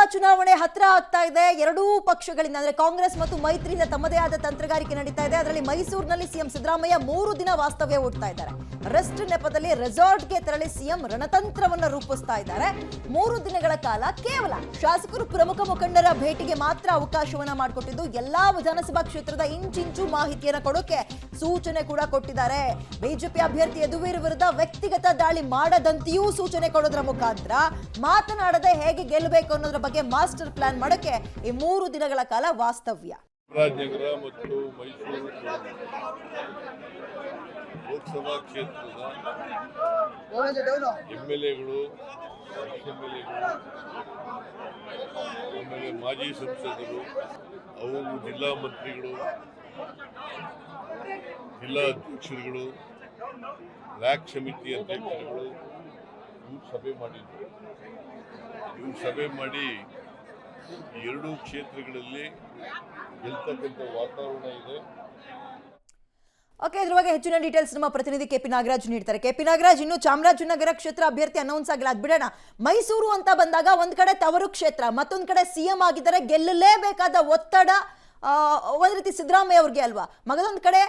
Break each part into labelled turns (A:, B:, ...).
A: ಲೋಕಸಭಾ ಚುನಾವಣೆ ಹತ್ರ ಆಗ್ತಾ ಇದೆ. ಎರಡೂ ಪಕ್ಷಗಳಿಂದ ಅಂದ್ರೆ ಕಾಂಗ್ರೆಸ್ ಮತ್ತು ಮೈತ್ರಿಯಿಂದ ತಮ್ಮದೇ ಆದ ತಂತ್ರಗಾರಿಕೆ ನಡೀತಾ ಇದೆ. ಅದರಲ್ಲಿ ಮೈಸೂರಿನಲ್ಲಿ ಸಿಎಂ ಸಿದ್ದರಾಮಯ್ಯ 3 ದಿನ ವಾಸ್ತವ್ಯ ಹೂಡ್ತಾ ಇದ್ದಾರೆ. ರೆಸ್ಟ್ ನೆಪದಲ್ಲಿ ರೆಸಾರ್ಟ್ಗೆ ತೆರಳಿ ಸಿಎಂ ರಣತಂತ್ರವನ್ನ ರೂಪಿಸ್ತಾ ಇದ್ದಾರೆ. 3 ದಿನಗಳ ಕಾಲ ಕೇವಲ ಶಾಸಕರು ಪ್ರಮುಖ ಮುಖಂಡರ ಭೇಟಿಗೆ ಮಾತ್ರ ಅವಕಾಶವನ್ನ ಮಾಡಿಕೊಟ್ಟಿದ್ದು, ಎಲ್ಲಾ ವಿಧಾನಸಭಾ ಕ್ಷೇತ್ರದ ಇಂಚಿಂಚು ಮಾಹಿತಿಯನ್ನು ಕೊಡೋಕೆ ಸೂಚನೆ ಕೂಡ ಕೊಟ್ಟಿದ್ದಾರೆ. ಬಿಜೆಪಿ ಅಭ್ಯರ್ಥಿ ಯದುವೀರ್ ವಿರುದ್ಧ ವ್ಯಕ್ತಿಗತ ದಾಳಿ ಮಾಡದಂತೆಯೂ ಸೂಚನೆ ಕೊಡೋದ್ರ ಮುಖಾಂತರ ಮಾತನಾಡದೆ ಹೇಗೆ ಗೆಲ್ಲಬೇಕು ಅನ್ನೋದ್ರ ಬಗ್ಗೆ ಮಾಸ್ಟರ್ ಪ್ಲಾನ್ ಮಾಡೋಕೆ ಈ 3 ದಿನಗಳ ಕಾಲ ವಾಸ್ತವ್ಯ.
B: ರಾಜನಗರ ಮತ್ತು ಮೈಸೂರು ಲೋಕಸಭಾ ಕ್ಷೇತ್ರದ ಎಂಎಲ್ಎಗಳು, ಆಮೇಲೆ ಮಾಜಿ ಸಂಸದರು, ಅವರು ಜಿಲ್ಲಾ ಮಂತ್ರಿಗಳು, ಜಿಲ್ಲಾ ಅಧ್ಯಕ್ಷರುಗಳು, ರ್ಯಾಕ್ ಸಮಿತಿ ಅಧ್ಯಕ್ಷರುಗಳು ಇವರು ಸಭೆ ಮಾಡಿದ್ರು. ಇವರು ಸಭೆ ಮಾಡಿ ಎರಡೂ ಕ್ಷೇತ್ರಗಳಲ್ಲಿ ಗೆಲ್ತಕ್ಕಂಥ ವಾತಾವರಣ ಇದೆ.
A: ಓಕೆ, ಇದ್ರ ಬಗ್ಗೆ ಹೆಚ್ಚಿನ ಡೀಟೇಲ್ಸ್ ನಮ್ಮ ಪ್ರತಿನಿಧಿ ಕೆಪಿ ನಾಗರಾಜ್ ನೀಡ್ತಾರೆ. ಕೆಪಿ ನಾಗರಾಜ್, ಇನ್ನು ಚಾಮರಾಜನಗರ ಕ್ಷೇತ್ರ ಅಭ್ಯರ್ಥಿ ಅನೌನ್ಸ್ ಆಗಿಲ್ಲ, ಅದ್ ಬಿಡೋಣ. ಮೈಸೂರು ಅಂತ ಬಂದಾಗ ಒಂದ್ ಕಡೆ ತವರು ಕ್ಷೇತ್ರ, ಮತ್ತೊಂದ್ ಕಡೆ ಸಿಎಂ ಆಗಿದ್ದಾರೆ, ಗೆಲ್ಲಲೇಬೇಕಾದ ಒತ್ತಡ ಒಂದ್ ರೀತಿ ಸಿದ್ದರಾಮಯ್ಯ ಅವ್ರಿಗೆ ಅಲ್ವಾ. ಮಗದೊಂದ್ ಕಡೆ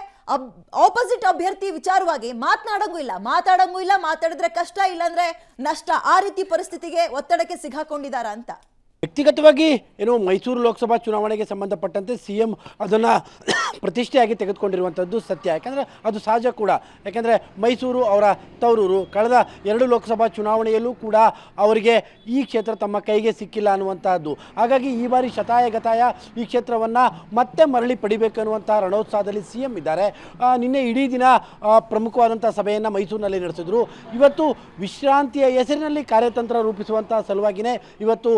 A: ಆಪೋಸಿಟ್ ಅಭ್ಯರ್ಥಿ ವಿಚಾರವಾಗಿ ಮಾತನಾಡಂಗೂ ಇಲ್ಲ, ಮಾತಾಡಿದ್ರೆ ಕಷ್ಟ, ಇಲ್ಲಾಂದ್ರೆ ನಷ್ಟ, ಆ ರೀತಿ ಪರಿಸ್ಥಿತಿಗೆ ಒತ್ತಡಕ್ಕೆ ಸಿಗಾಕೊಂಡಿದಾರ ಅಂತ.
C: ವ್ಯಕ್ತಿಗತವಾಗಿ ಏನು ಮೈಸೂರು ಲೋಕಸಭಾ ಚುನಾವಣೆಗೆ ಸಂಬಂಧಪಟ್ಟಂತೆ ಸಿಎಂ ಅದನ್ನು ಪ್ರತಿಷ್ಠೆಯಾಗಿ ತೆಗೆದುಕೊಂಡಿರುವಂಥದ್ದು ಸತ್ಯ. ಯಾಕಂದರೆ ಅದು ಸಹಜ ಕೂಡ. ಯಾಕೆಂದರೆ ಮೈಸೂರು ಅವರ ತವರೂರು. ಕಳೆದ 2 ಲೋಕಸಭಾ ಚುನಾವಣೆಯಲ್ಲೂ ಕೂಡ ಅವರಿಗೆ ಈ ಕ್ಷೇತ್ರ ತಮ್ಮ ಕೈಗೆ ಸಿಕ್ಕಿಲ್ಲ ಅನ್ನುವಂಥದ್ದು. ಹಾಗಾಗಿ ಈ ಬಾರಿ ಶತಾಯಗತಾಯ ಈ ಕ್ಷೇತ್ರವನ್ನು ಮತ್ತೆ ಮರಳಿ ಪಡಿಬೇಕನ್ನುವಂಥ ರಣೋತ್ಸಾಹದಲ್ಲಿ ಸಿಎಂ ಇದ್ದಾರೆ. ನಿನ್ನೆ ಇಡೀ ದಿನ ಪ್ರಮುಖವಾದಂಥ ಸಭೆಯನ್ನು ಮೈಸೂರಿನಲ್ಲಿ ನಡೆಸಿದ್ರು. ಇವತ್ತು ವಿಶ್ರಾಂತಿಯ ಹೆಸರಿನಲ್ಲಿ ಕಾರ್ಯತಂತ್ರ ರೂಪಿಸುವಂಥ ಸಲುವಾಗಿಯೇ ಇವತ್ತು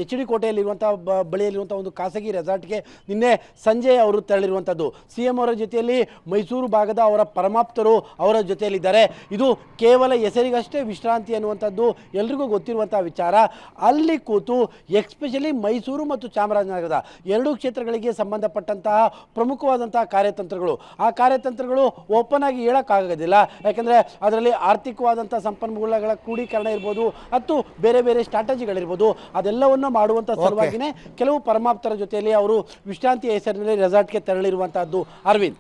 C: HD ಕೋಟೆಯಲ್ಲಿರುವಂಥ ಬಳಿಯಲ್ಲಿರುವಂಥ ಒಂದು ಖಾಸಗಿ ರೆಸಾರ್ಟ್ಗೆ ನಿನ್ನೆ ಸಂಜೆ ಅವರು ತೆರಳಿರುವಂಥದ್ದು. ಸಿಎಂ ಅವರ ಜೊತೆಯಲ್ಲಿ ಮೈಸೂರು ಭಾಗದ ಅವರ ಪರಮಾಪ್ತರು ಅವರ ಜೊತೆಯಲ್ಲಿದ್ದಾರೆ. ಇದು ಕೇವಲ ಹೆಸರಿಗಷ್ಟೇ ವಿಶ್ರಾಂತಿ ಅನ್ನುವಂಥದ್ದು ಎಲ್ರಿಗೂ ಗೊತ್ತಿರುವಂಥ ವಿಚಾರ. ಅಲ್ಲಿ ಕೂತು ಎಸ್ಪೆಷಲಿ ಮೈಸೂರು ಮತ್ತು ಚಾಮರಾಜನಗರದ 2 ಕ್ಷೇತ್ರಗಳಿಗೆ ಸಂಬಂಧಪಟ್ಟಂತಹ ಪ್ರಮುಖವಾದಂತಹ ಕಾರ್ಯತಂತ್ರಗಳು, ಆ ಕಾರ್ಯತಂತ್ರಗಳು ಓಪನ್ ಆಗಿ ಹೇಳೋಕ್ಕಾಗೋದಿಲ್ಲ. ಯಾಕೆಂದರೆ ಅದರಲ್ಲಿ ಆರ್ಥಿಕವಾದಂಥ ಸಂಪನ್ಮೂಲಗಳ ಕ್ರೋಢೀಕರಣ ಇರ್ಬೋದು, ಮತ್ತು ಬೇರೆ ಬೇರೆ ಸ್ಟ್ರಾಟಜಿಗಳಿರ್ಬೋದು, ಅದೆಲ್ಲವನ್ನು ಮಾಡುವಂಥ ಸಲುವಾಗಿಯೇ ಕೆಲವು ಪರಮಾಪ್ತರ ಜೊತೆಯಲ್ಲಿ ಅವರು ವಿಶ್ರಾಂತಿ ಹೆಸರಿನಲ್ಲಿ ರೆಸಾರ್ಟ್ಗೆ ತೆರಳಿರುವಂತಹದ್ದು. ಅರವಿಂದ್.